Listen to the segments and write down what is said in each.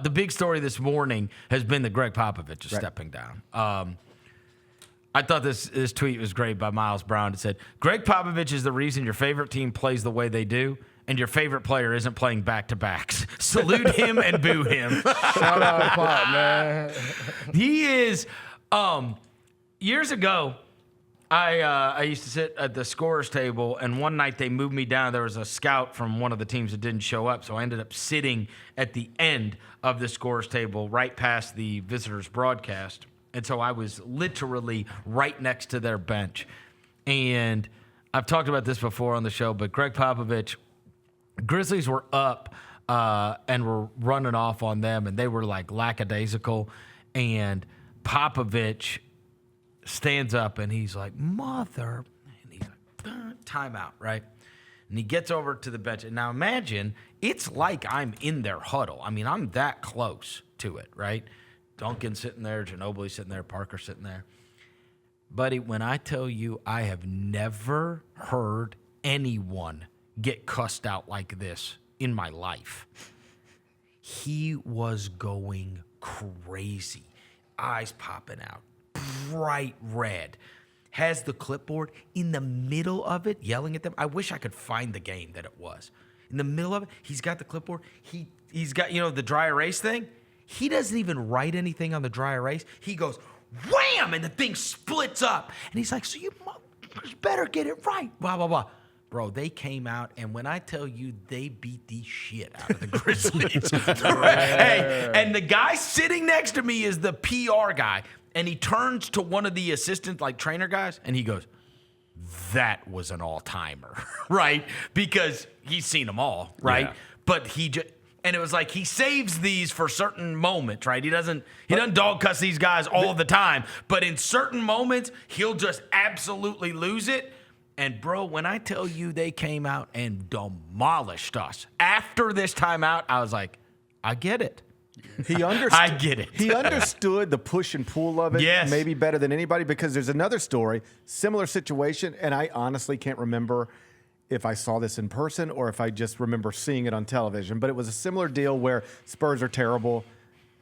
the big story this morning has been that Gregg Popovich is stepping down. I thought this tweet was great by Miles Brown. It said, Gregg Popovich is the reason your favorite team plays the way they do, and your favorite player isn't playing back-to-backs. Salute him and boo him. Shout out Pop, man. He is, years ago, I used to sit at the scorer's table, and one night they moved me down. There was a scout from one of the teams that didn't show up, so I ended up sitting at the end of the scorer's table right past the visitors' broadcast. And so I was literally right next to their bench. And I've talked about this before on the show, but Gregg Popovich, Grizzlies were up and were running off on them, and they were like lackadaisical. And Popovich stands up, and he's like, and he's like, timeout, right? And he gets over to the bench. And now imagine, it's like I'm in their huddle. I mean, I'm that close to it, right? Duncan sitting there, Ginobili sitting there, Parker sitting there. Buddy, when I tell you I have never heard anyone get cussed out like this in my life. He was going crazy. Eyes popping out, bright red. Has the clipboard in the middle of it, yelling at them. I wish I could find the game that it was. In the middle of it, he's got the clipboard. He's got, the dry erase thing. He doesn't even write anything on the dry erase. He goes, wham, and the thing splits up. And he's like, so you better get it right, blah, blah, blah. Bro, they came out, and when I tell you they beat the shit out of the Grizzlies. Hey, and the guy sitting next to me is the PR guy, and he turns to one of the assistant, trainer guys, and he goes, that was an all-timer, right? Because he's seen them all, right? Yeah. But he just... And it was like he saves these for certain moments, right? He doesn't dog cuss these guys all the time. But in certain moments, he'll just absolutely lose it. And, bro, when I tell you they came out and demolished us, after this timeout, I was like, I get it. He understood. I get it. He understood the push and pull of it maybe better than anybody, because there's another story, similar situation, and I honestly can't remember if I saw this in person or if I just remember seeing it on television. But it was a similar deal where Spurs are terrible.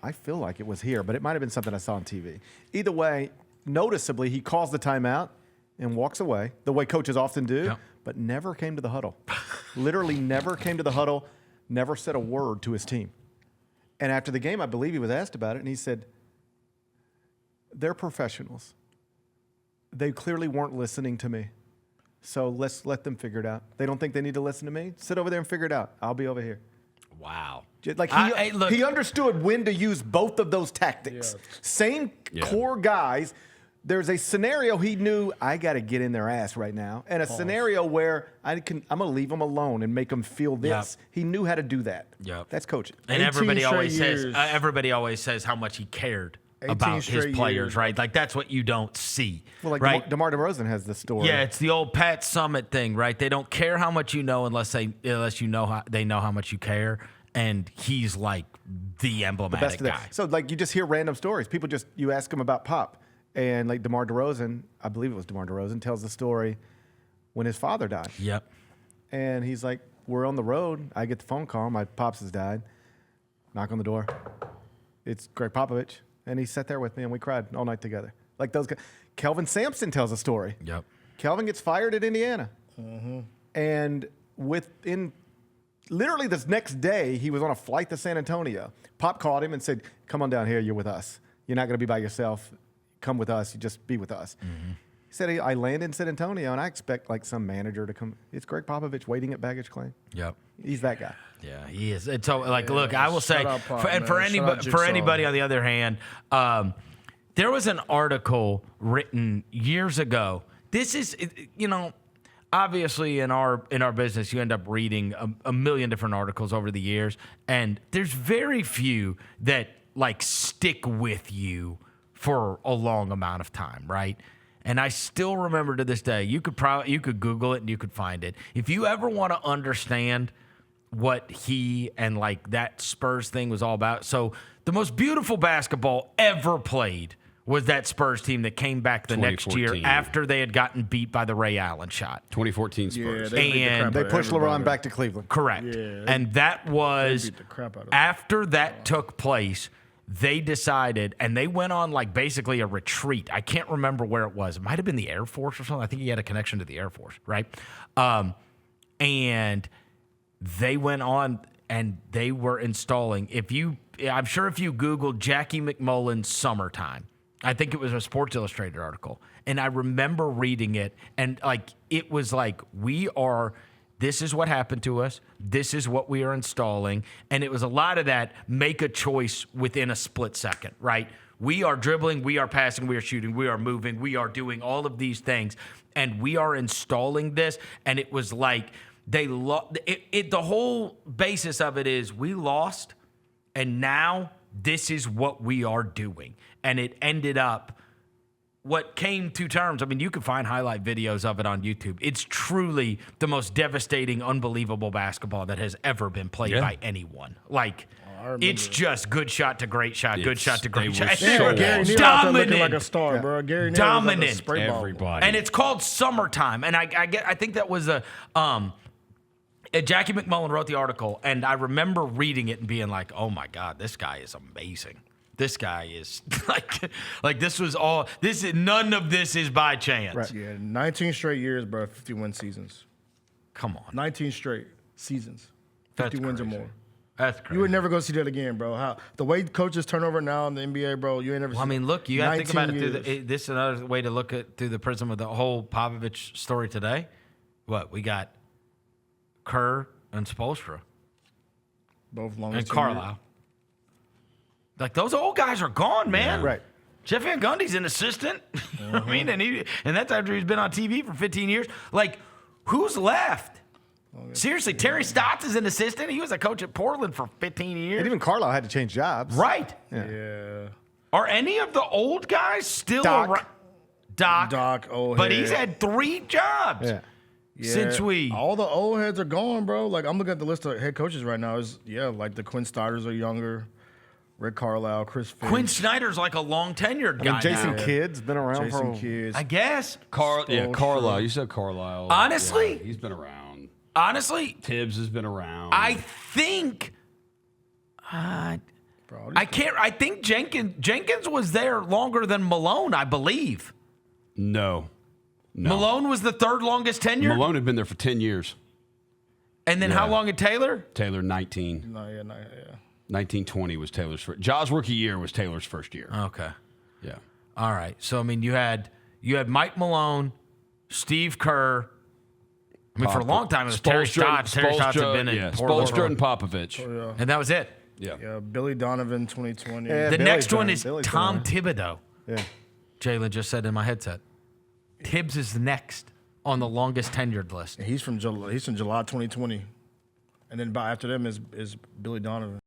I feel like it was here, but it might have been something I saw on TV. Either way, noticeably, he calls the timeout and walks away, the way coaches often do, but never came to the huddle. Literally never came to the huddle, never said a word to his team. And after the game, I believe he was asked about it, and he said, they're professionals. They clearly weren't listening to me. So let's let them figure it out. They don't think they need to listen to me? Sit over there and figure it out. I'll be over here. Wow. He understood when to use both of those tactics. Yeah. Same core guys. There's a scenario he knew, I got to get in their ass right now, and a scenario where I'm going to leave them alone and make them feel this. Yep. He knew how to do that. Yep. That's coaching. And everybody always says how much he cared about his players, right? Like, that's what you don't see. Well, right? DeMar DeRozan has the story. Yeah, it's the old Pat Summitt thing, right? They don't care how much you know unless they know how much you care. And he's like the emblematic guy. So you just hear random stories. People you ask them about Pop, and DeMar DeRozan, I believe it was DeMar DeRozan, tells the story when his father died. Yep. And he's like, we're on the road. I get the phone call. My pops has died. Knock on the door. It's Gregg Popovich. And he sat there with me, and we cried all night together. Like those guys. Kelvin Sampson tells a story. Yep. Kelvin gets fired at Indiana. Mm-hmm. And within literally this next day, he was on a flight to San Antonio. Pop called him and said, come on down here. You're with us. You're not going to be by yourself. Come with us. You just be with us. Mm-hmm. He said, I landed in San Antonio, and I expect some manager to come. It's Gregg Popovich waiting at baggage claim. Yep. He's that guy. Yeah, he is. And so, look, I will say, for anybody on the other hand, there was an article written years ago. This is, obviously in our business, you end up reading a million different articles over the years, and there's very few that stick with you for a long amount of time, right? And I still remember to this day. You could Google it and you could find it. If you ever want to understand what he and that Spurs thing was all about. So the most beautiful basketball ever played was that Spurs team that came back the next year 2014. after they had gotten beat by the Ray Allen shot. 2014 Spurs. Yeah, they beat the crap They out of pushed LeBron everybody. back to Cleveland. Correct. Yeah, and that was beat the crap out of after that took place, they decided, and they went on like basically a retreat. I can't remember where it was. It might have been the Air Force or something. I think he had a connection to the Air Force, right? And they went on and they were installing. I'm sure if you Googled Jackie McMullen's Summertime, I think it was a Sports Illustrated article. And I remember reading it, and like it was like, this is what happened to us. This is what we are installing. And it was a lot of that, make a choice within a split second, right? We are dribbling, we are passing, we are shooting, we are moving, we are doing all of these things. And we are installing this. And it was like, the whole basis of it is we lost, and now this is what we are doing. And it ended up what came to terms. I mean, you can find highlight videos of it on YouTube. It's truly the most devastating, unbelievable basketball that has ever been played by anyone. Like, it's just good shot to great shot, good shot to great shot. So Gary Neal out there looking like a star, bro. Gary Neal Dominant. was like a spray ball. Everybody. And it's called Summertime. And I think that was Jackie McMullen wrote the article, and I remember reading it and being like, oh my God, this guy is amazing. This guy is like this was all this is none of this is by chance. Right. Yeah, 19 straight years, bro. 51 seasons. Come on. 19 straight seasons. 50 That's wins or crazy. more. That's crazy. You would never go see that again, bro. How the way coaches turn over now in the NBA, bro. You ain't never. Well, I mean, look, you got to think about it 19 through this is another way to look at through the prism of the whole Popovich story today. What we got, Kerr and Spoelstra both longest and Carlisle. Like those old guys are gone, man. Right. Jeff Van Gundy's an assistant. You know what I mean? And that's after he's been on TV for 15 years. Like, who's left? Seriously, Terry Stotts is an assistant. He was a coach at Portland for 15 years. And even Carlisle had to change jobs. Right. Yeah. Are any of the old guys still Doc. around? Doc. Old But head. he's had 3 jobs since we. All the old heads are gone, bro. Like I'm looking at the list of head coaches right now. Like the Quinn Snyder's are younger. Rick Carlisle, Chris Finch. Quinn Snyder's like a long tenured I guy mean, Jason now. Kidd's been around Jason for. Kidd. I guess. Carlisle. You said Carlisle. Honestly? Yeah, he's been around. Honestly, Tibbs has been around. I think. Bro, I can't. I think Jenkins was there longer than Malone, I believe. No. Malone was the 3rd longest tenure. Malone had been there for 10 years. And then how Yeah. long at Taylor? Taylor 19. No, yeah. 1920 was Taylor's first. Jaws rookie year was Taylor's first year. Okay. Yeah. All right. So I mean, you had Mike Malone, Steve Kerr. I mean, for a long time it was Terry Stotts. Terry Stotts had been in Portland. Spoelstra and Popovich. And that was it. Yeah. Yeah, Billy Donovan, 2020. Yeah. The Billy's next one been- is Billy's been Tom around. Thibodeau. Yeah. Jalen just said in my headset. Tibbs is next on the longest tenured list. He's from July 2020, and then after them is Billy Donovan.